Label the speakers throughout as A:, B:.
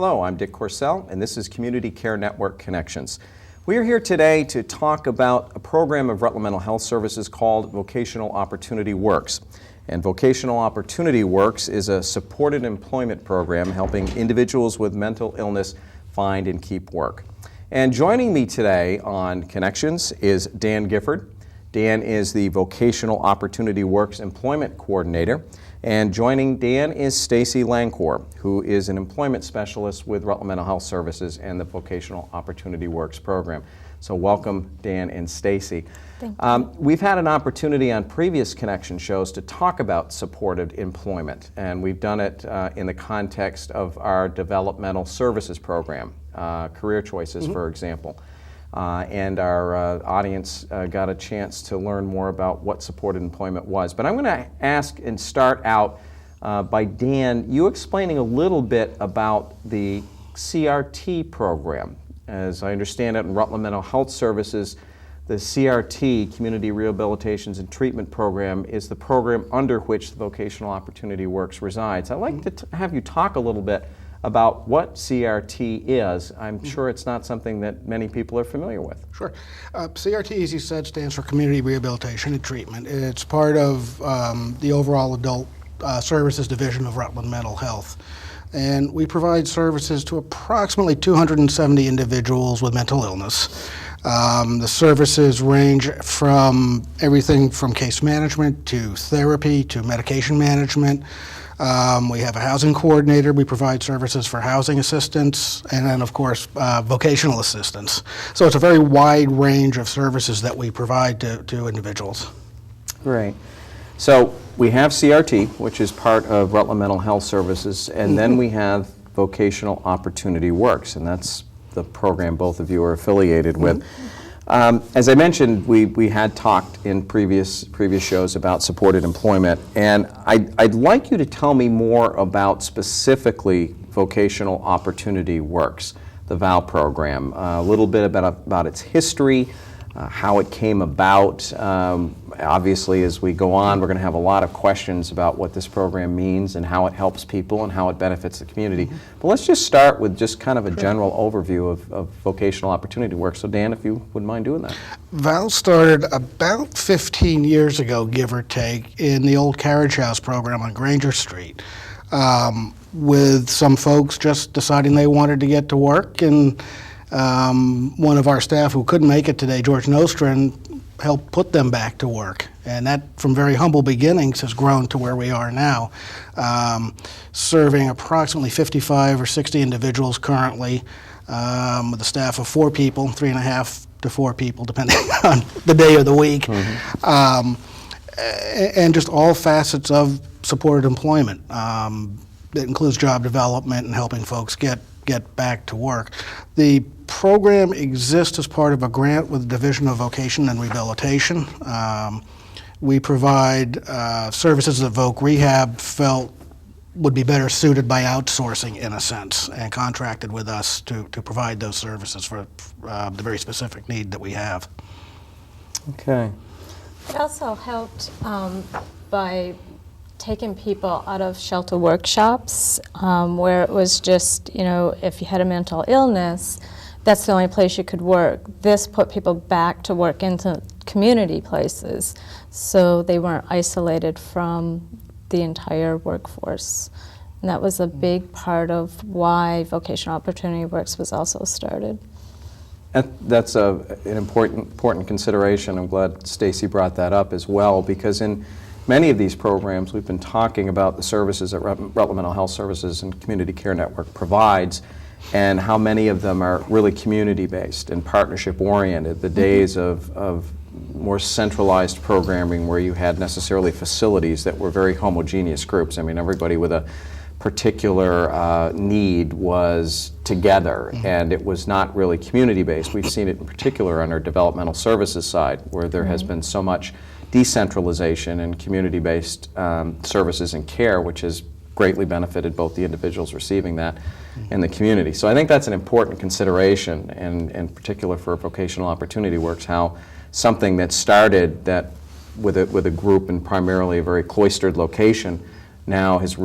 A: Hello, I'm Dick Corsell, and this is Community Care Network Connections. We are here today to talk about a program of Rutland Mental Health Services called Vocational Opportunity Works. And Vocational Opportunity Works is a supported employment program helping individuals with mental illness find and keep work. And joining me today on Connections is Dan Gifford. Dan is the Vocational Opportunity Works Employment Coordinator. And joining Dan is Stacey Lancour, who is an employment specialist with Rutland Mental Health Services and the Vocational Opportunity Works program. So welcome, Dan and Stacey.
B: Thank you.
A: We've had an opportunity on previous Connection shows to talk about supported employment, and we've done it in the context of our developmental services program, Career Choices, for example. And our audience got a chance to learn more about what supported employment was. But I'm going to ask and start out by Dan, you explaining a little bit about the CRT program. As I understand it in Rutland Mental Health Services, the CRT, Community Rehabilitations and Treatment Program, is the program under which the Vocational Opportunity Works resides. I'd like to have you talk a little bit about what CRT is. I'm sure it's not something that many people are familiar with.
C: Sure. CRT, as you said, stands for Community Rehabilitation and Treatment. It's part of the overall adult services division of Rutland Mental Health. And we provide services to approximately 270 individuals with mental illness. The services range from everything from case management to therapy to medication management. We have a housing coordinator. We provide services for housing assistance, and then, of course, vocational assistance. So it's a very wide range of services that we provide to individuals.
A: Great. So we have CRT, which is part of Rutland Mental Health Services, and then we have Vocational Opportunity Works, and that's the program both of you are affiliated with. As I mentioned, we had talked in previous shows about supported employment, and I'd like you to tell me more about specifically Vocational Opportunity Works, the VOW program, a little bit about its history, how it came about. Obviously, as we go on, we're going to have a lot of questions about what this program means and how it helps people and how it benefits the community. But let's just start with just kind of a general overview of Vocational Opportunity Works. So Dan, if you wouldn't mind doing that.
C: VOW started about 15 years ago, give or take, in the old Carriage House program on Granger Street, with some folks just deciding they wanted to get to work, and one of our staff who couldn't make it today, George Nostrin, helped put them back to work. And that, from very humble beginnings, has grown to where we are now, serving approximately 55 or 60 individuals currently, with a staff of 4 people, 3.5 to 4 people, depending on the day of the week, and just all facets of supported employment. That includes job development and helping folks get back to work. The program exists as part of a grant with the Division of Vocation and Rehabilitation. We provide services that Voc Rehab felt would be better suited by outsourcing, in a sense, and contracted with us to provide those services for the very specific need that we have.
A: Okay.
B: It also helped by taking people out of shelter workshops, where it was just, if you had a mental illness, that's the only place you could work. This put people back to work into community places, so they weren't isolated from the entire workforce. And that was a big part of why Vocational Opportunity Works was also started.
A: That's an important consideration. I'm glad Stacey brought that up as well, because in many of these programs, we've been talking about the services that Rutland Mental Health Services and Community Care Network provides, and how many of them are really community-based and partnership-oriented. The days of more centralized programming where you had necessarily facilities that were very homogeneous groups. I mean, everybody with a particular need was together, and it was not really community-based. We've seen it in particular on our developmental services side, where there has been so much decentralization and community-based services and care, which has greatly benefited both the individuals receiving that and the community. So I think that's an important consideration, and in particular for Vocational Opportunity Works, how something that started with a group in primarily a very cloistered location now has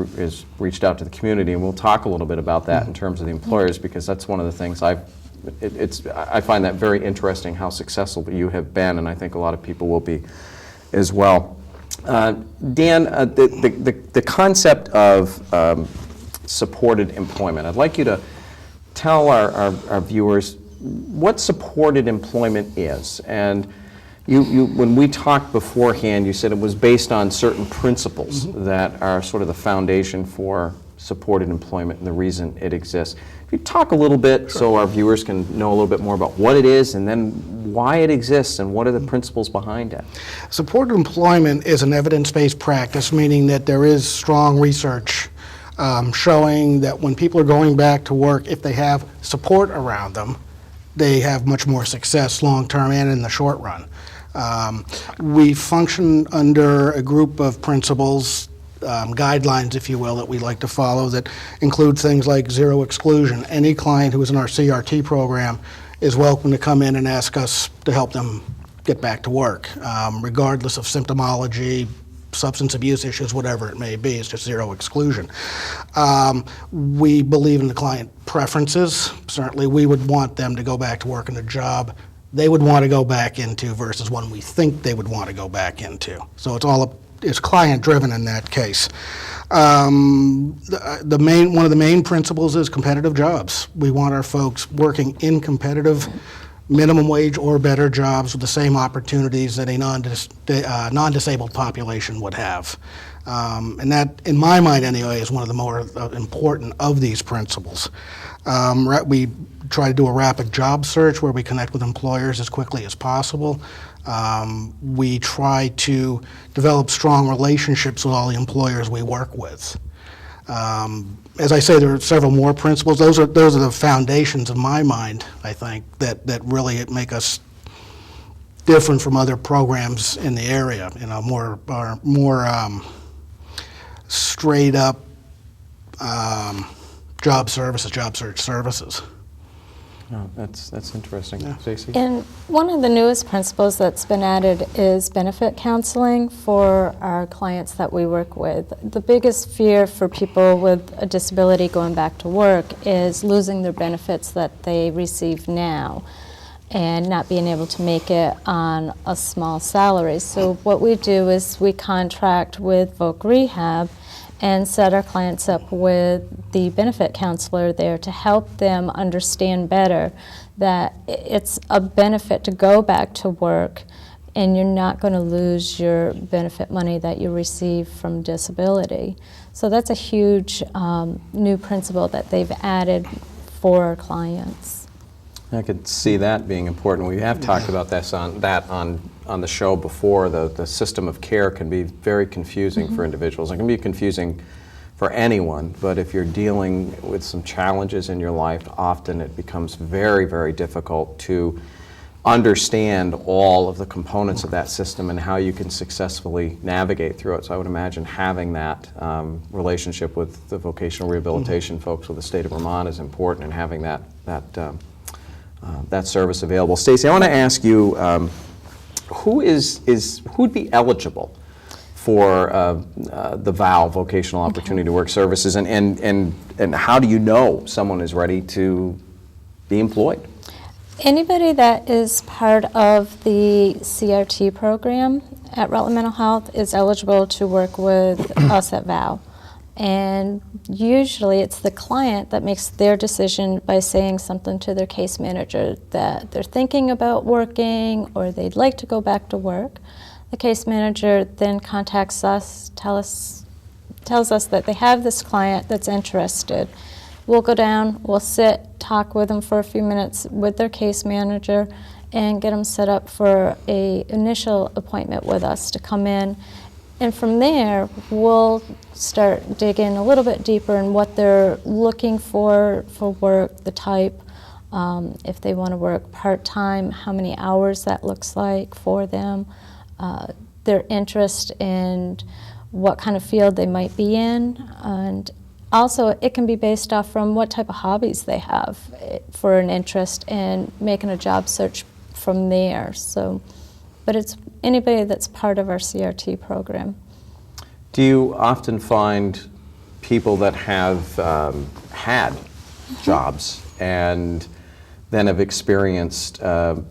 A: reached out to the community, and we'll talk a little bit about that in terms of the employers, because that's one of the things I find that very interesting how successful you have been, and I think a lot of people will be as well. Dan, the concept of supported employment, I'd like you to tell our viewers what supported employment is. And you when we talked beforehand, you said it was based on certain principles that are sort of the foundation for supported employment and the reason it exists. If you talk a little bit so our viewers can know a little bit more about what it is and then why it exists and what are the principles behind it.
C: Supported employment is an evidence-based practice, meaning that there is strong research showing that when people are going back to work, if they have support around them, they have much more success long-term and in the short run. We function under a group of principles, guidelines, if you will, that we like to follow that include things like zero exclusion. Any client who is in our CRT program is welcome to come in and ask us to help them get back to work, regardless of symptomology, substance abuse issues, whatever it may be. It's just zero exclusion. We believe in the client preferences. Certainly we would want them to go back to work in a job they would want to go back into versus one we think they would want to go back into. So it's client driven in that case. One of the main principles is competitive jobs. We want our folks working in competitive minimum wage or better jobs with the same opportunities that a non-disabled population would have. And that, in my mind anyway, is one of the more important of these principles. We try to do a rapid job search where we connect with employers as quickly as possible. We try to develop strong relationships with all the employers we work with. As I say, there are several more principles. Those are the foundations in my mind, I think, that really make us different from other programs in the area. You know, more straight up job search services.
A: Oh, that's interesting.
C: Yeah.
A: Stacey?
B: And one of the newest principles that's been added is benefit counseling for our clients that we work with. The biggest fear for people with a disability going back to work is losing their benefits that they receive now and not being able to make it on a small salary. So what we do is we contract with Voc Rehab and set our clients up with the benefit counselor there to help them understand better that it's a benefit to go back to work and you're not going to lose your benefit money that you receive from disability. So that's a huge new principle that they've added for our clients.
A: I could see that being important. We have talked about this on the show before. The system of care can be very confusing for individuals. It can be confusing for anyone, but if you're dealing with some challenges in your life, often it becomes very, very difficult to understand all of the components of that system and how you can successfully navigate through it. So I would imagine having that relationship with the vocational rehabilitation folks with the state of Vermont is important, and having that service available. Stacey, I want to ask you, who'd be eligible for the VOW, Vocational Opportunity Works Services, and how do you know someone is ready to be employed?
B: Anybody that is part of the CRT program at Rutland Mental Health is eligible to work with us at VOW. And usually it's the client that makes their decision by saying something to their case manager that they're thinking about working or they'd like to go back to work. The case manager then contacts us, tells us that they have this client that's interested. We'll go down, we'll sit, talk with them for a few minutes with their case manager and get them set up for an initial appointment with us to come in. And from there, we'll start digging a little bit deeper in what they're looking for work, the type, if they want to work part-time, how many hours that looks like for them, their interest in what kind of field they might be in, and also it can be based off from what type of hobbies they have for an interest in making a job search from there. So, but it's anybody that's part of our CRT program.
A: Do you often find people that have had jobs and then have experienced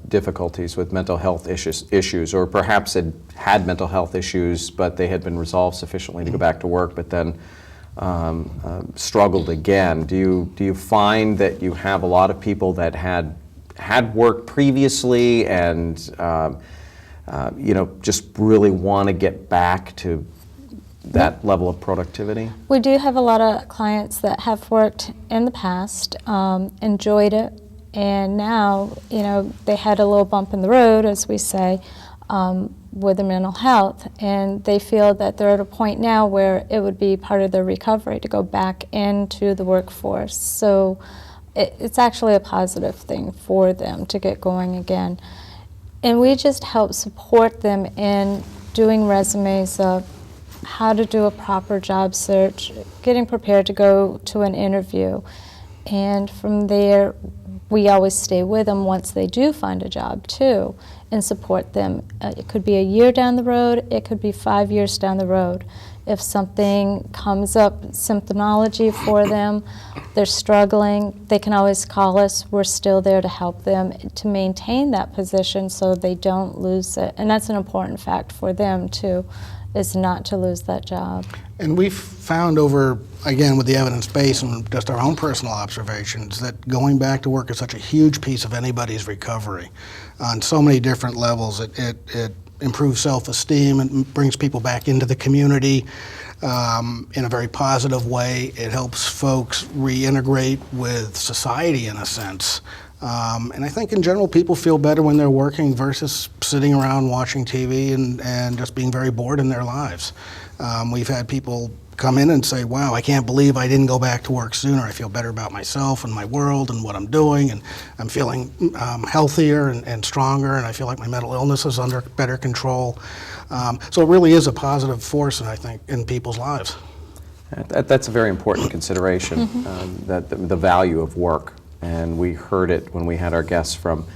A: difficulties with mental health issues, or perhaps had mental health issues, but they had been resolved sufficiently to go back to work, but then struggled again? Do you find that you have a lot of people that had worked previously and just really want to get back to that level of productivity?
B: We do have a lot of clients that have worked in the past, enjoyed it, and now, they had a little bump in the road, as we say, with their mental health, and they feel that they're at a point now where it would be part of their recovery to go back into the workforce. So it's actually a positive thing for them to get going again. And we just help support them in doing resumes of how to do a proper job search, getting prepared to go to an interview. And from there, we always stay with them once they do find a job too, and support them. It could be a year down the road, it could be 5 years down the road. If something comes up, symptomology for them, they're struggling, they can always call us. We're still there to help them to maintain that position so they don't lose it. And that's an important fact for them too, is not to lose that job.
C: And we've found over, again, with the evidence base and just our own personal observations, that going back to work is such a huge piece of anybody's recovery on so many different levels. It improves self-esteem and brings people back into the community in a very positive way. It helps folks reintegrate with society in a sense. And I think in general people feel better when they're working versus sitting around watching TV and just being very bored in their lives. We've had people come in and say, wow, I can't believe I didn't go back to work sooner. I feel better about myself and my world and what I'm doing, and I'm feeling healthier and stronger, and I feel like my mental illness is under better control. So it really is a positive force, I think, in people's lives.
A: That's a very important consideration, that the value of work. And we heard it when we had our guests from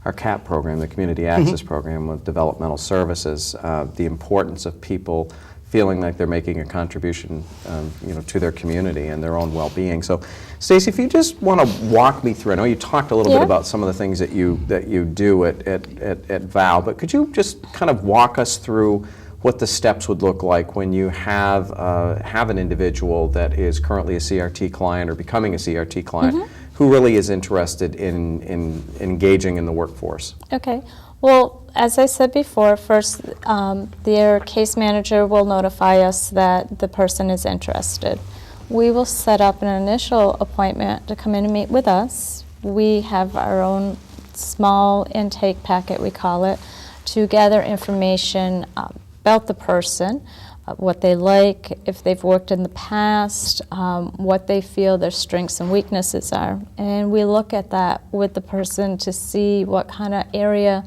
A: our CAP program, the Community Access Program with Developmental Services, the importance of people feeling like they're making a contribution to their community and their own well-being. So, Stacey, if you just want to walk me through, I know you talked a little bit about some of the things that you do at VOW, but could you just kind of walk us through what the steps would look like when you have an individual that is currently a CRT client or becoming a CRT client who really is interested in engaging in the workforce? Okay.
B: Well, as I said before, first their case manager will notify us that the person is interested. We will set up an initial appointment to come in and meet with us. We have our own small intake packet, we call it, to gather information about the person, what they like, if they've worked in the past, what they feel their strengths and weaknesses are. And we look at that with the person to see what kind of area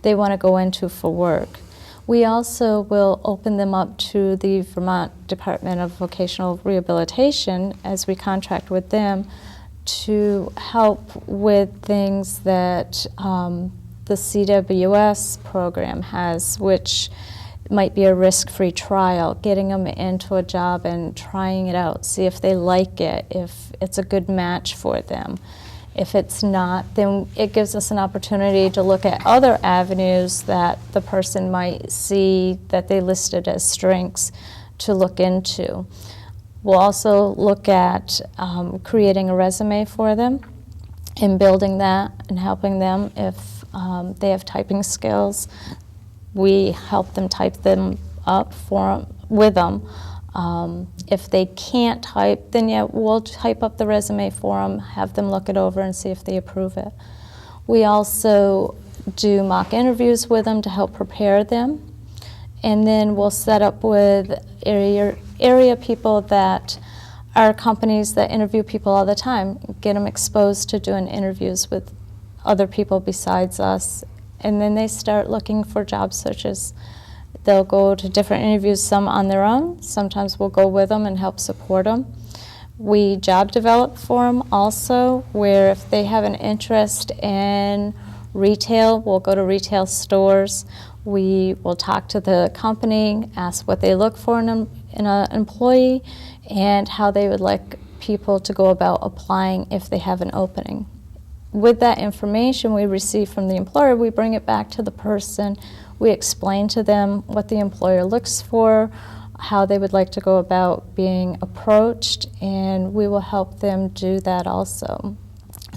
B: they want to go into for work. We also will open them up to the Vermont Department of Vocational Rehabilitation as we contract with them to help with things that the CWS program has, which might be a risk-free trial, getting them into a job and trying it out, see if they like it, if it's a good match for them. If it's not, then it gives us an opportunity to look at other avenues that the person might see that they listed as strengths to look into. We'll also look at creating a resume for them and building that and helping them if they have typing skills. We help them type them up with them. If they can't type, then we'll type up the resume for them, have them look it over and see if they approve it. We also do mock interviews with them to help prepare them. And then we'll set up with area people that are companies that interview people all the time, get them exposed to doing interviews with other people besides us. And then they start looking for job searches. They'll go to different interviews, some on their own. Sometimes we'll go with them and help support them. We job develop for them also, where if they have an interest in retail, we'll go to retail stores. We will talk to the company, ask what they look for in in an employee and how they would like people to go about applying if they have an opening. With that information we receive from the employer, we bring it back to the person. We explain to them what the employer looks for, how they would like to go about being approached, and we will help them do that also.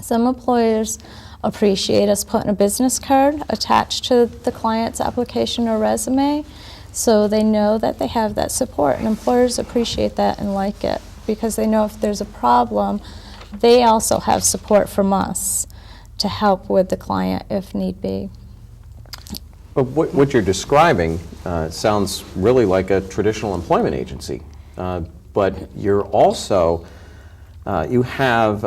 B: Some employers appreciate us putting a business card attached to the client's application or resume, so they know that they have that support, and employers appreciate that and like it because they know if there's a problem, they also have support from us to help with the client if need be.
A: But what you're describing sounds really like a traditional employment agency, but you're also, you have,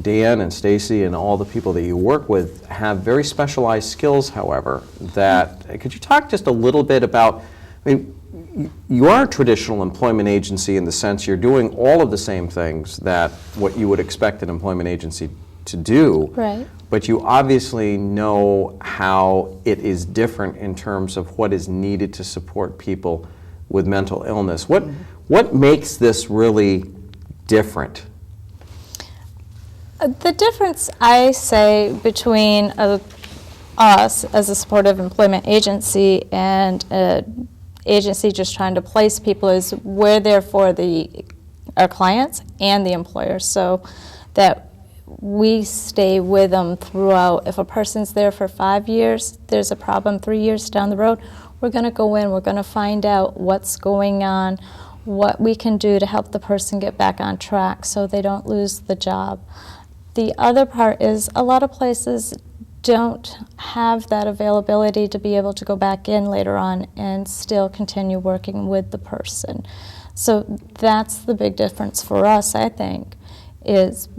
A: Dan and Stacey and all the people that you work with have very specialized skills, however, that, could you talk just a little bit about, I mean, you are a traditional employment agency in the sense you're doing all of the same things that what you would expect an employment agency to do.
B: Right.
A: But you obviously know how it is different in terms of what is needed to support people with mental illness. What makes this really different?
B: The difference, I say, between us as a supportive employment agency and an agency just trying to place people is we're there for our clients and the employer, so that we stay with them throughout. If a person's there for 5 years, there's a problem 3 years down the road, we're going to go in, we're going to find out what's going on, what we can do to help the person get back on track so they don't lose the job. The other part is a lot of places don't have that availability to be able to go back in later on and still continue working with the person. So that's the big difference for us, I think, is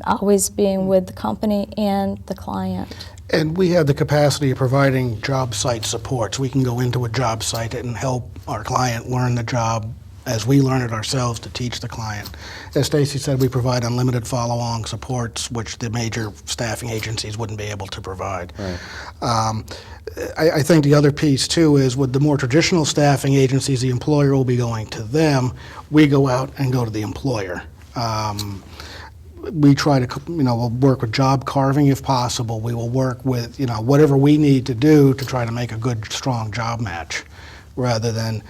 B: always being with the company and the client.
C: And we have the capacity of providing job site support, so we can go into a job site and help our client learn the job as we learn it ourselves to teach the client. As Stacey said, we provide unlimited follow-on supports, which the major staffing agencies wouldn't be able to provide.
A: Right.
C: I think the other piece, too, is with the more traditional staffing agencies, the employer will be going to them. We go out and go to the employer. We try to, we'll work with job carving if possible. We will work with, whatever we need to do to try to make a good, strong job match, rather than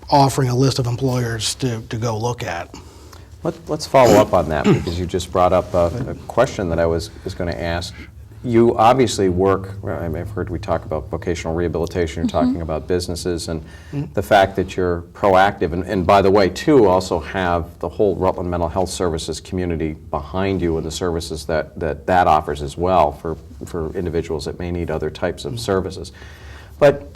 C: offering a list of employers to go look at.
A: Let's follow up on that because you just brought up a question that I was going to ask. You obviously work, I've heard we talk about vocational rehabilitation, you're talking about businesses and the fact that you're proactive. And by the way, too, also have the whole Rutland Mental Health Services community behind you and the services that offers as well for individuals that may need other types of services. But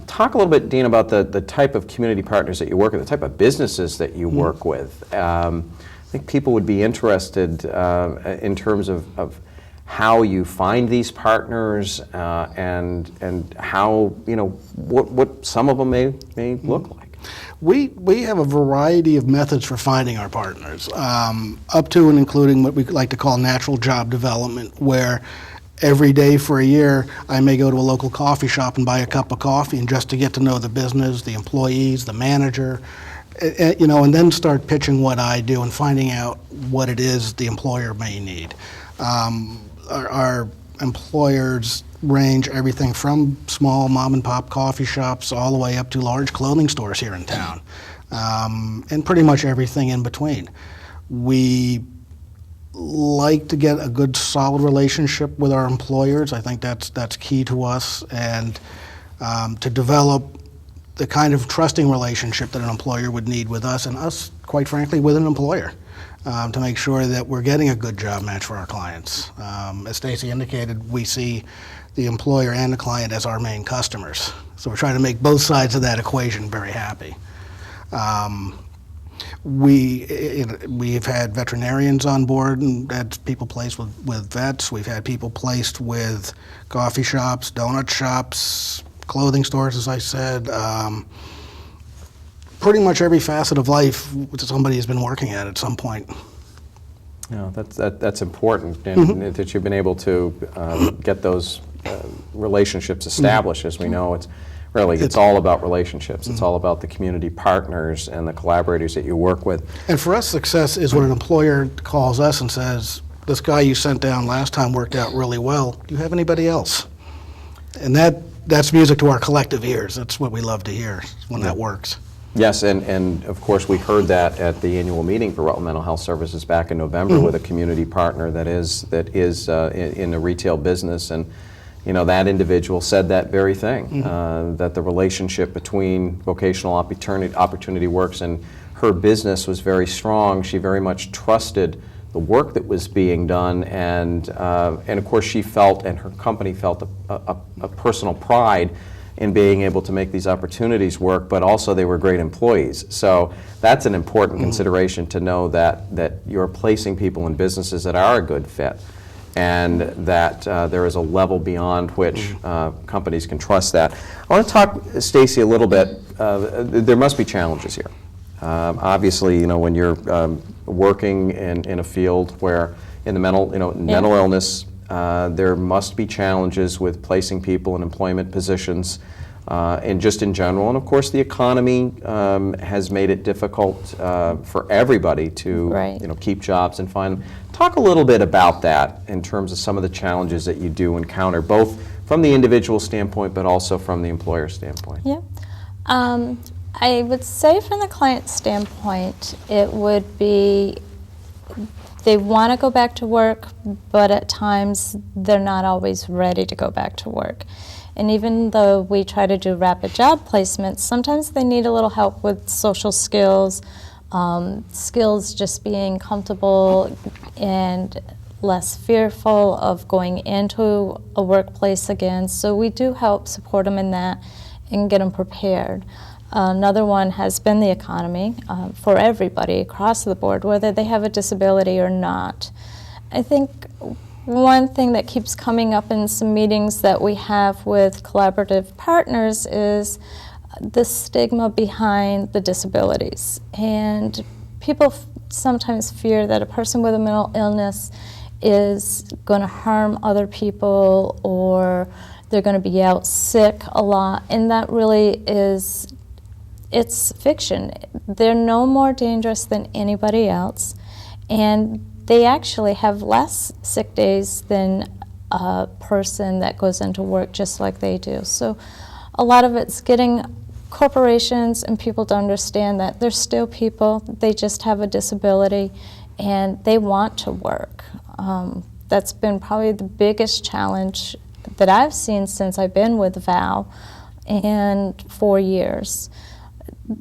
A: talk a little bit, Dean, about the type of community partners that you work with, the type of businesses that you work with. I think people would be interested in terms of how you find these partners and how, what some of them may look like.
C: We have a variety of methods for finding our partners, up to and including what we like to call natural job development, where every day for a year I may go to a local coffee shop and buy a cup of coffee, and just to get to know the business, the employees, the manager, and then start pitching what I do and finding out what it is the employer may need. Our employers range everything from small mom and pop coffee shops all the way up to large clothing stores here in town, and pretty much everything in between. We like to get a good solid relationship with our employers. I think that's key to us, and to develop the kind of trusting relationship that an employer would need with us, and us, quite frankly, with an employer. To make sure that we're getting a good job match for our clients. As Stacey indicated, we see the employer and the client as our main customers. So we're trying to make both sides of that equation very happy. We've had veterinarians on board and had people placed with vets. We've had people placed with coffee shops, donut shops, clothing stores, as I said. Pretty much every facet of life somebody has been working at some point.
A: Yeah, that's important, and that you've been able to get those relationships established. As we know, it's really, it's all about relationships. It's all about the community partners and the collaborators that you work with.
C: And for us, success is when an employer calls us and says, this guy you sent down last time worked out really well. Do you have anybody else? And that's music to our collective ears. That's what we love to hear when that works.
A: Yes, and of course we heard that at the annual meeting for Rutland Mental Health Services back in November with a community partner that is in the retail business, and that individual said that very thing, that the relationship between Vocational Opportunity Works and her business was very strong. She very much trusted the work that was being done, and of course she felt, and her company felt, a personal pride in being able to make these opportunities work, but also they were great employees. So that's an important consideration, to know that you're placing people in businesses that are a good fit, and that there is a level beyond which companies can trust that. I want to talk, Stacey, a little bit. There must be challenges here. Obviously, when you're working in a field where in the mental illness, there must be challenges with placing people in employment positions, and just in general. And of course, the economy has made it difficult for everybody to keep jobs and find them. Talk a little bit about that in terms of some of the challenges that you do encounter, both from the individual standpoint, but also from the employer standpoint.
B: Yeah. I would say from the client standpoint, it would be they want to go back to work, but at times they're not always ready to go back to work. And even though we try to do rapid job placements, sometimes they need a little help with social skills, skills just being comfortable and less fearful of going into a workplace again. So we do help support them in that and get them prepared. Another one has been the economy for everybody across the board, whether they have a disability or not. I think one thing that keeps coming up in some meetings that we have with collaborative partners is the stigma behind the disabilities. And people sometimes fear that a person with a mental illness is going to harm other people, or they're going to be out sick a lot, and that really is, it's fiction. They're no more dangerous than anybody else, and they actually have less sick days than a person that goes into work just like they do. So a lot of it's getting corporations and people to understand that they're still people, they just have a disability, and they want to work. That's been probably the biggest challenge that I've seen since I've been with VOW, and 4 years.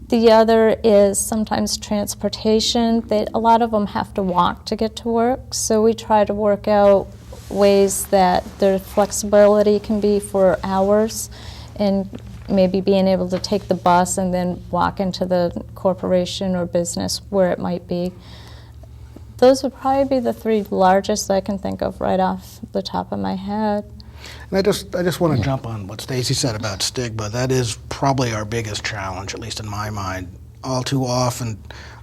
B: The other is sometimes transportation. A lot of them have to walk to get to work, so we try to work out ways that their flexibility can be for hours, and maybe being able to take the bus and then walk into the corporation or business where it might be. Those would probably be the three largest I can think of right off the top of my head.
C: And I just want to jump on what Stacey said about stigma. That is probably our biggest challenge, at least in my mind. All too often,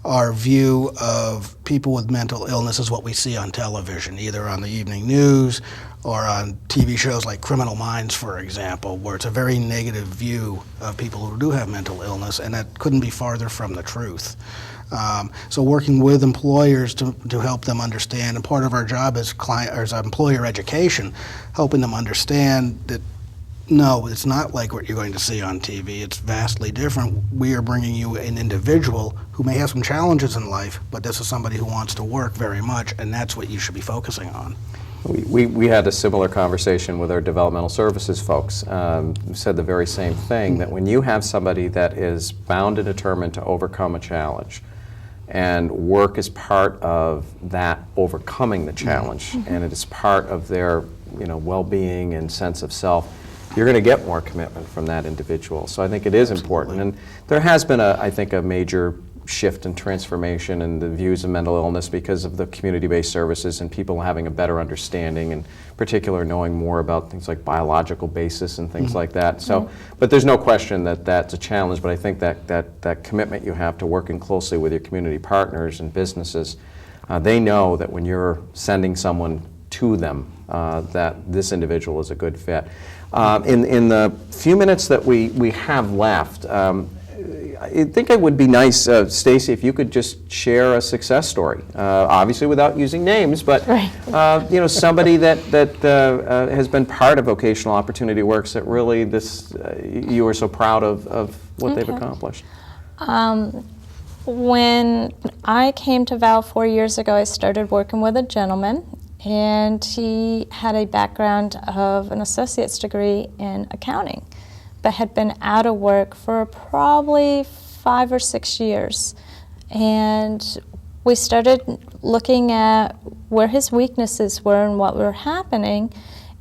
C: our view of people with mental illness is what we see on television, either on the evening news or on TV shows like Criminal Minds, for example, where it's a very negative view of people who do have mental illness, and that couldn't be farther from the truth. So working with employers to help them understand, and part of our job as employer education, helping them understand that no, it's not like what you're going to see on TV. It's vastly different. We are bringing you an individual who may have some challenges in life, but this is somebody who wants to work very much, and that's what you should be focusing on.
A: We had a similar conversation with our developmental services folks, who said the very same thing, that when you have somebody that is bound and determined to overcome a challenge, and work is part of that overcoming the challenge, and it is part of their well-being and sense of self, you're going to get more commitment from that individual. So I think it is important. And there has been, I think, a major shift and transformation in the views of mental illness because of the community-based services and people having a better understanding, and in particular knowing more about things like biological basis and things like that. So, but there's no question that that's a challenge, but I think that commitment you have to working closely with your community partners and businesses, they know that when you're sending someone to them, that this individual is a good fit. In the few minutes that we have left, I think it would be nice, Stacey, if you could just share a success story, obviously without using names, but
B: Right.
A: somebody that has been part of Vocational Opportunity Works that really you are so proud of what they've
B: Okay.
A: accomplished.
B: When I came to VOW 4 years ago, I started working with a gentleman, and he had a background of an associate's degree in accounting, but had been out of work for probably 5 or 6 years. And we started looking at where his weaknesses were and what were happening.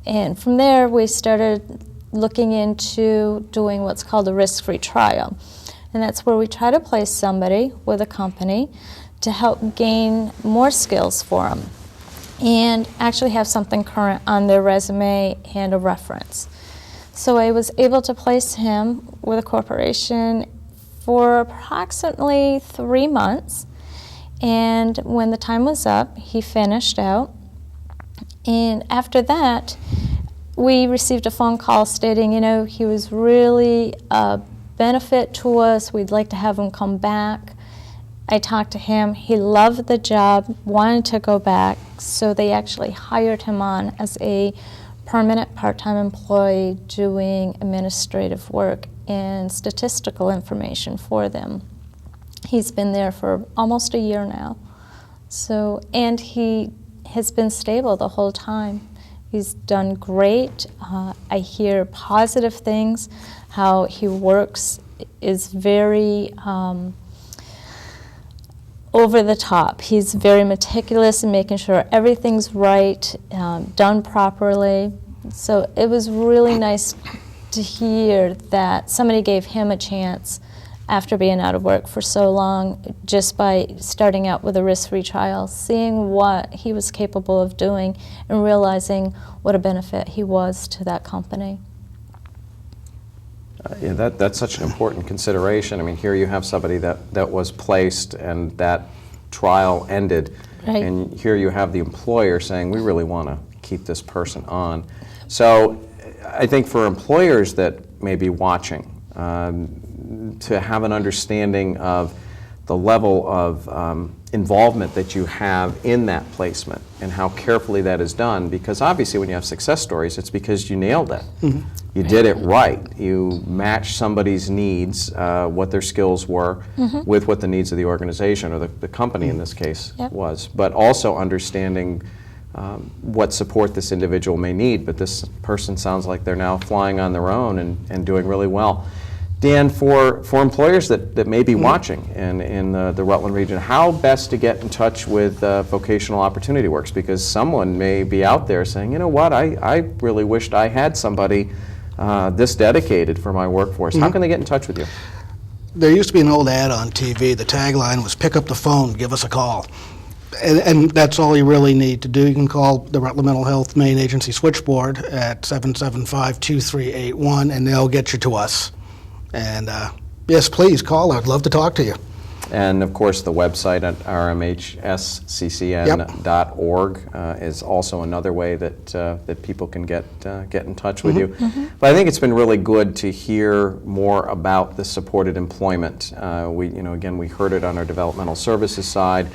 B: And from there, we started looking into doing what's called a risk-free trial. And that's where we try to place somebody with a company to help gain more skills for them and actually have something current on their resume and a reference. So I was able to place him with a corporation for approximately 3 months, and when the time was up, he finished out. And after that, we received a phone call stating, he was really a benefit to us. We'd like to have him come back. I talked to him. He loved the job, wanted to go back, so they actually hired him on as a permanent part-time employee doing administrative work and statistical information for them. He's been there for almost a year now. And he has been stable the whole time. He's done great. I hear positive things. How he works is very over the top. He's very meticulous in making sure everything's right, done properly. So it was really nice to hear that somebody gave him a chance after being out of work for so long, just by starting out with a risk-free trial, seeing what he was capable of doing and realizing what a benefit he was to that company.
A: Yeah, that's such an important consideration. I mean, here you have somebody that was placed and that trial ended,
B: Right.
A: and here you have the employer saying, we really want to keep this person on. So I think for employers that may be watching, to have an understanding of the level of involvement that you have in that placement and how carefully that is done, because obviously when you have success stories, it's because you nailed it. Mm-hmm. You did it right. You matched somebody's needs, what their skills were, mm-hmm. with what the needs of the organization, or the company in this case, yep. was, but also understanding what support this individual may need. But this person sounds like they're now flying on their own and doing really well. Dan, for employers that may be watching in the Rutland region, how best to get in touch with Vocational Opportunity Works? Because someone may be out there saying, you know what, I really wished I had somebody this dedicated for my workforce. How can they get in touch with you?
C: There used to be an old ad on TV. The tagline was, pick up the phone, give us a call. And that's all you really need to do. You can call the Rutland Mental Health Main Agency switchboard at 775-2381, and they'll get you to us. And yes, please call. I'd love to talk to you.
A: And of course, the website at rmhsccn.org is also another way that people can get in touch with you. Mm-hmm. But I think it's been really good to hear more about the supported employment. We heard it on our developmental services side,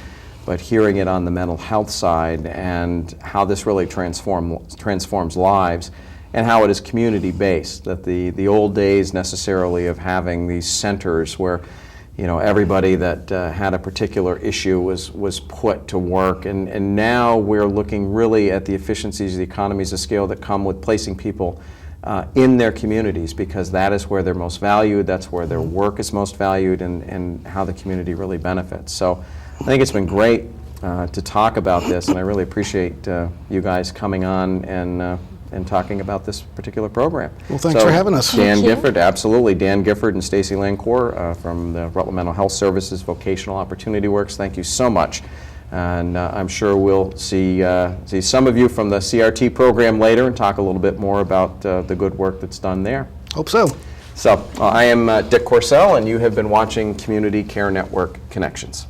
A: but hearing it on the mental health side and how this really transforms lives. And how it is community-based, that the old days necessarily of having these centers where, everybody that had a particular issue was put to work, and now we're looking really at the efficiencies, the economies of scale that come with placing people in their communities, because that is where they're most valued, that's where their work is most valued, and how the community really benefits. So I think it's been great to talk about this, and I really appreciate you guys coming on and talking about this particular program.
C: Well, thanks for having us.
A: Dan Gifford, absolutely. Dan Gifford and Stacey Lancour from the Rutland Mental Health Services, Vocational Opportunity Works, thank you so much. And I'm sure we'll see some of you from the CRT program later and talk a little bit more about the good work that's done there.
C: Hope so.
A: So I am Dick Corsell, and you have been watching Community Care Network Connections.